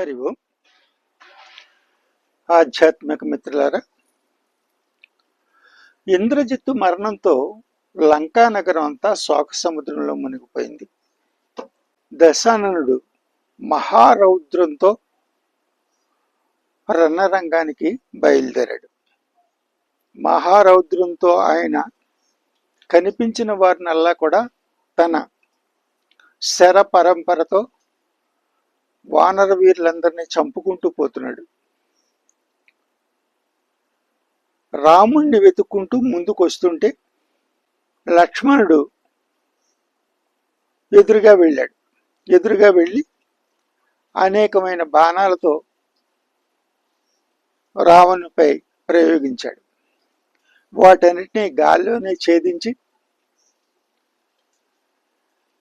హరి ఓం. ఆధ్యాత్మిక మిత్రులారా, ఇంద్రజిత్తు మరణంతో లంకా నగరం అంతా శోక సముద్రంలో మునిగిపోయింది. దశాననుడు మహారౌద్రంతో రణరంగానికి బయలుదేరాడు. మహారౌద్రంతో ఆయన కనిపించిన వారినల్లా కూడా తన శర పరంపరతో వానర వీరులందరినీ చంపుకుంటూ పోతున్నాడు. రాముణ్ణి వెతుక్కుంటూ ముందుకు వస్తుంటే లక్ష్మణుడు ఎదురుగా వెళ్ళి అనేకమైన బాణాలతో రావణుపై ప్రయోగించాడు. వాటన్నిటినీ గాల్లోనే ఛేదించి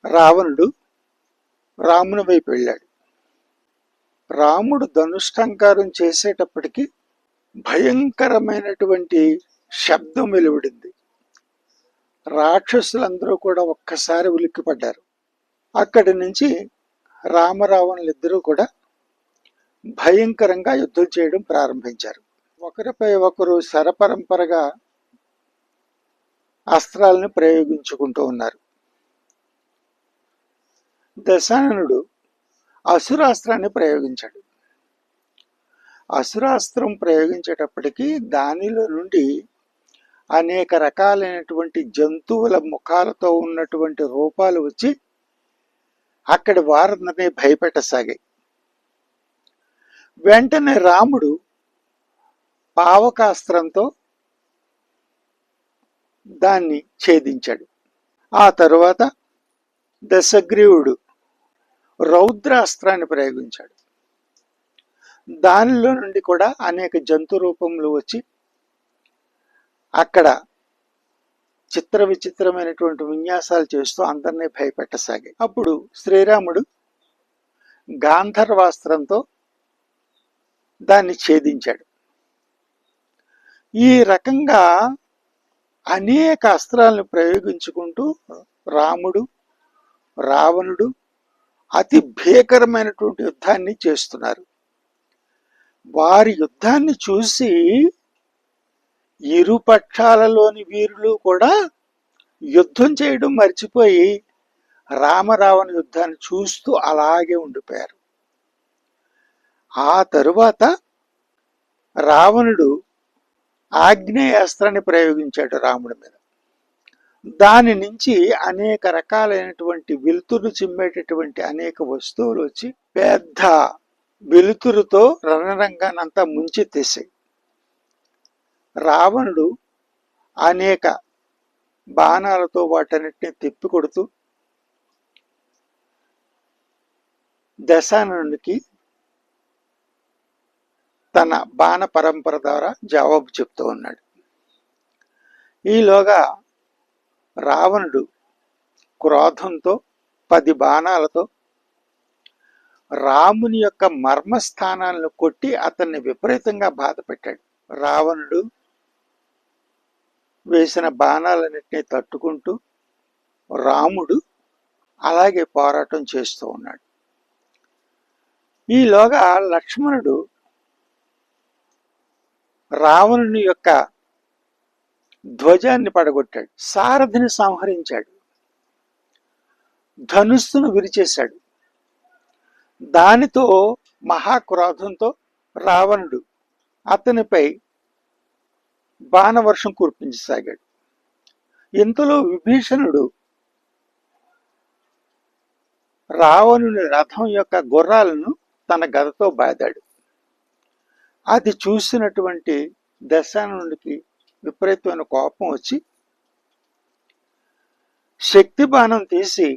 రావణుడు రాముని వైపు వెళ్ళాడు. రాముడు ధనుష్టంకారం చేసేటప్పటికి భయంకరమైనటువంటి శబ్దం వెలువడింది. రాక్షసులందరూ కూడా ఒక్కసారి ఉలిక్కిపడ్డారు. అక్కడి నుంచి రామరావణులిద్దరూ కూడా భయంకరంగా యుద్ధం చేయడం ప్రారంభించారు. ఒకరిపై ఒకరు శరపరంపరగా అస్త్రాలను ప్రయోగించుకుంటూ ఉన్నారు. దశాననుడు అసురాస్త్రాన్ని ప్రయోగించాడు. అసురాస్త్రం ప్రయోగించేటప్పటికీ దానిలో నుండి అనేక రకాలైనటువంటి జంతువుల ముఖాలతో ఉన్నటువంటి రూపాలు వచ్చి అక్కడి వారందరినీ భయపెట్టసాగాయి. వెంటనే రాముడు పావకాస్త్రంతో దాన్ని ఛేదించాడు. ఆ తరువాత దశగ్రీవుడు రౌద్రాస్త్రాన్ని ప్రయోగించాడు. దానిలో నుండి కూడా అనేక జంతు రూపములు వచ్చి అక్కడ చిత్ర విచిత్రమైనటువంటి విన్యాసాలు చేస్తూ అందరినీ భయపెట్టసాగాయి. అప్పుడు శ్రీరాముడు గాంధర్వాస్త్రంతో దాన్ని ఛేదించాడు. ఈ రకంగా అనేక అస్త్రాలను ప్రయోగించుకుంటూ రాముడు రావణుడు అతి భీకరమైనటువంటి యుద్ధాన్ని చేస్తున్నారు. వారి యుద్ధాన్ని చూసి ఇరు పక్షాలలోని వీరులు కూడా యుద్ధం చేయడం మర్చిపోయి రామరావణ యుద్ధాన్ని చూస్తూ అలాగే ఉండిపోయారు. ఆ తరువాత రావణుడు ఆగ్నేయాస్త్రాన్ని ప్రయోగించాడు రాముడి మీద. దాని నుంచి అనేక రకాలైనటువంటి వెలుతురు చిమ్మేటటువంటి అనేక వస్తువులు వచ్చి పెద్ద వెలుతురుతో రణరంగానంతా ముంచెత్తేసాయి. రావణుడు అనేక బాణాలతో వాటన్నిటిని తిప్పికొడుతూ దశాననునికి తన బాణ పరంపర ద్వారా జవాబు చెప్తూ ఉన్నాడు. ఈలోగా రావణుడు క్రోధంతో 10 బాణాలతో రాముని యొక్క మర్మస్థానాలను కొట్టి అతన్ని విపరీతంగా బాధ పెట్టాడు. రావణుడు వేసిన బాణాలన్నింటినీ తట్టుకుంటూ రాముడు అలాగే పోరాటం చేస్తూ ఉన్నాడు. ఈలోగా లక్ష్మణుడు రావణుని యొక్క ధ్వజాన్ని పడగొట్టాడు. సారథిని సంహరించాడు. ధనుస్సును విరిచేశాడు. దానితో మహాక్రోధంతో రావణుడు అతనిపై బాణవర్షం కురిపించసాగాడు. ఇంతలో విభీషణుడు రావణుని రథం యొక్క గుర్రాలను తన గదతో బాదాడు. అది చూసినటువంటి దశాననుడికి విపరీతమైన కోపం వచ్చి శక్తి బాణం తీసి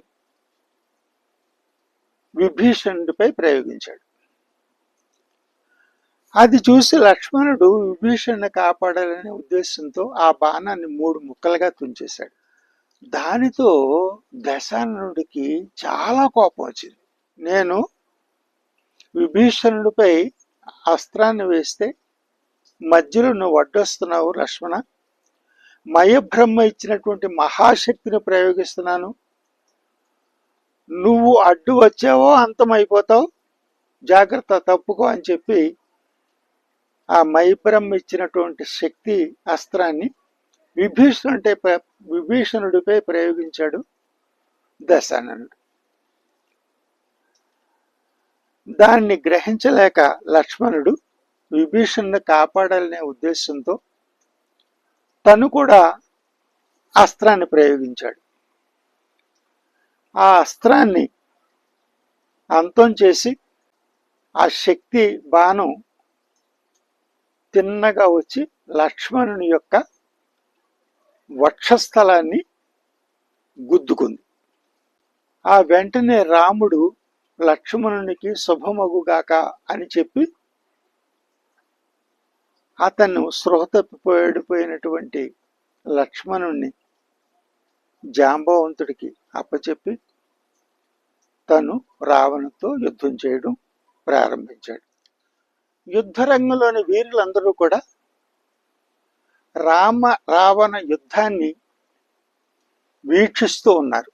విభీషణుడిపై ప్రయోగించాడు. అది చూసి లక్ష్మణుడు విభీషణుని కాపాడాలనే ఉద్దేశంతో ఆ బాణాన్ని 3 ముక్కలుగా తుంచేశాడు. దానితో దశాననుడికి చాలా కోపం వచ్చింది. నేను విభీషణుడిపై అస్త్రాన్ని వేస్తే మధ్యలో నువ్వు అడ్డొస్తున్నావు లక్ష్మణ, మయబ్రహ్మ ఇచ్చినటువంటి మహాశక్తిని ప్రయోగిస్తున్నాను, నువ్వు అడ్డు వచ్చావో అంతమైపోతావు, జాగ్రత్త తప్పుకో అని చెప్పి ఆ మైబ్రహ్మ ఇచ్చినటువంటి శక్తి అస్త్రాన్ని విభీషణుడిపై ప్రయోగించాడు దశాననుడు. దాన్ని గ్రహించలేక లక్ష్మణుడు విభీషణుని కాపాడాలనే ఉద్దేశంతో తను కూడా అస్త్రాన్ని ప్రయోగించాడు. ఆ అస్త్రాన్ని అంతం చేసి ఆ శక్తి బాణం తిన్నగా వచ్చి లక్ష్మణుని యొక్క వక్షస్థలాన్ని గుద్దుకుంది. ఆ వెంటనే రాముడు లక్ష్మణునికి శుభమగుగాక అని చెప్పి అతను స్పృహ తప్పిపోయినటువంటి లక్ష్మణుణ్ణి జాంబవంతుడికి అప్పచెప్పి తను రావణుతో యుద్ధం చేయడం ప్రారంభించాడు. యుద్ధరంగంలోని వీరులందరూ కూడా రావణ యుద్ధాన్ని వీక్షిస్తూ ఉన్నారు.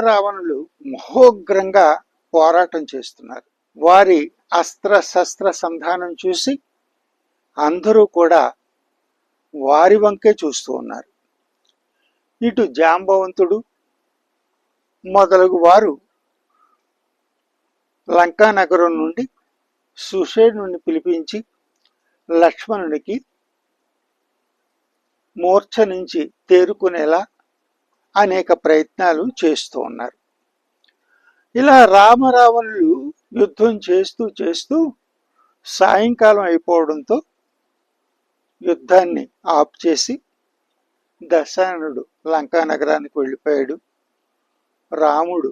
రావణులు మహోగ్రంగా పోరాటం చేస్తున్నారు. వారి అస్త్ర శస్త్ర సంధానం చూసి అందరూ కూడా వారి వంకే చూస్తూ ఉన్నారు. ఇటు జాంబవంతుడు మొదలగు వారు లంకా నగరం నుండి సుషేణుని పిలిపించి లక్ష్మణునికి మూర్ఛ నుంచి తేరుకునేలా అనేక ప్రయత్నాలు చేస్తూ ఉన్నారు. ఇలా రావణులు యుద్ధం చేస్తూ చేస్తూ సాయంకాలం అయిపోవడంతో యుద్ధాన్ని ఆపు చేసి దశాననుడు లంకా నగరానికి వెళ్ళిపోయాడు. రాముడు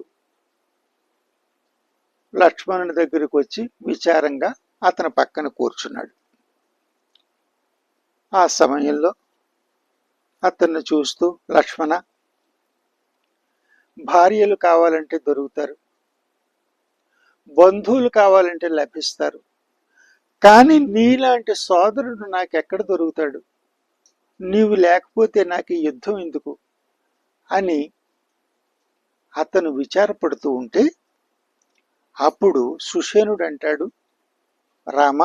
లక్ష్మణుని దగ్గరికి వచ్చి విచారంగా అతని పక్కన కూర్చున్నాడు. ఆ సమయంలో అతన్ని చూస్తూ, లక్ష్మణ, భార్యలు కావాలంటే దొరుకుతారు, బంధువులు కావాలంటే లభిస్తారు, కానీ నీలాంటి సోదరుడు నాకెక్కడ దొరుకుతాడు? నీవు లేకపోతే నాకు ఈ యుద్ధం ఎందుకు అని అతను విచారపడుతూ ఉంటే అప్పుడు సుషేణుడు అంటాడు, రామ,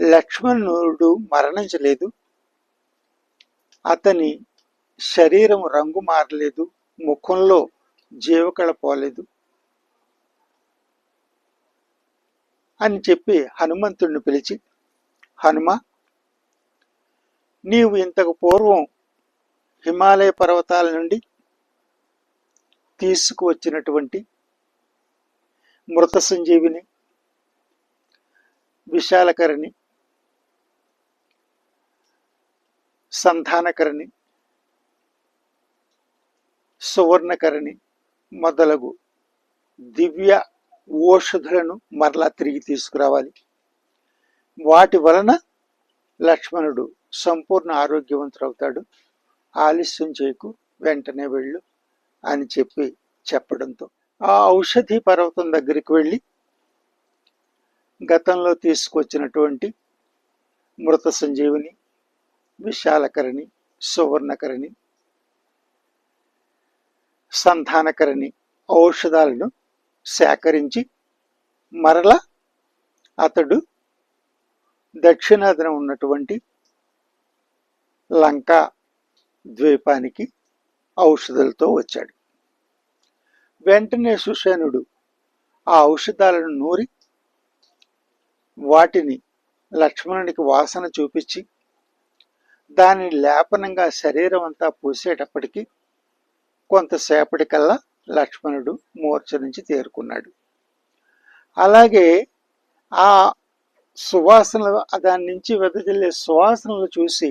లక్ష్మణుడు మరణించలేదు, అతని శరీరం రంగు మారలేదు, ముఖంలో జీవకళ పోలేదు అని చెప్పి హనుమంతుడిని పిలిచి, హనుమ, నీవు ఇంతకు పూర్వం హిమాలయ పర్వతాల నుండి తీసుకువచ్చినటువంటి మృత సంజీవిని, విశాలకరణి, సంధానకరణి, సువర్ణకరణి మొదలగు దివ్య ఓషధులను మరలా తిరిగి తీసుకురావాలి. వాటి వలన లక్ష్మణుడు సంపూర్ణ ఆరోగ్యవంతుడవుతాడు. ఆలస్యం చేయకు, వెంటనే వెళ్ళు అని చెప్పడంతో ఆ ఔషధి పర్వతం దగ్గరికి వెళ్ళి గతంలో తీసుకొచ్చినటువంటి మృత సంజీవిని, విశాలకరణి, సువర్ణకరణి, సంధానకరణి ఔషధాలను సేకరించి మరల అతడు దక్షిణాదిన ఉన్నటువంటి లంకా ద్వీపానికి ఔషధాలతో వచ్చాడు. వెంటనే సుషేణుడు ఆ ఔషధాలను నూరి వాటిని లక్ష్మణునికి వాసన చూపించి దానిని లేపనంగా శరీరం అంతా పూసేటప్పటికి కొంతసేపటికల్లా లక్ష్మణుడు మూర్ఛ నుంచి తేరుకున్నాడు. అలాగే ఆ సువాసనలు, దాని నుంచి వెదజల్లే సువాసనలు చూసి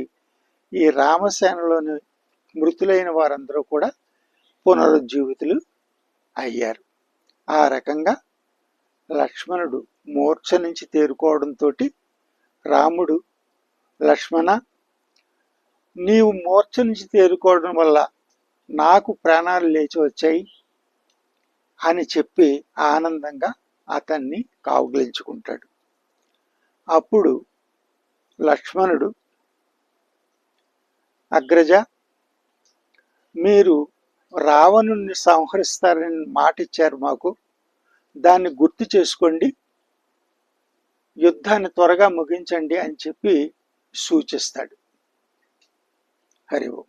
ఈ రామసేనలోని మృతులైన వారందరూ కూడా పునరుజ్జీవితులు అయ్యారు. ఆ రకంగా లక్ష్మణుడు మూర్ఛ నుంచి తేరుకోవడంతో రాముడు, లక్ష్మణ, నీవు మూర్ఛ నుంచి తేరుకోవడం వల్ల నాకు ప్రాణాలు లేచి వచ్చాయి అని చెప్పి ఆనందంగా అతన్ని కౌగిలించుకుంటాడు. అప్పుడు లక్ష్మణుడు, అగ్రజ, మీరు రావణుణ్ణి సంహరిస్తారని మాట ఇచ్చారు మాకు, దాన్ని గుర్తు చేసుకోండి, యుద్ధాన్ని త్వరగా ముగించండి అని చెప్పి సూచిస్తాడు. హరి ఓం.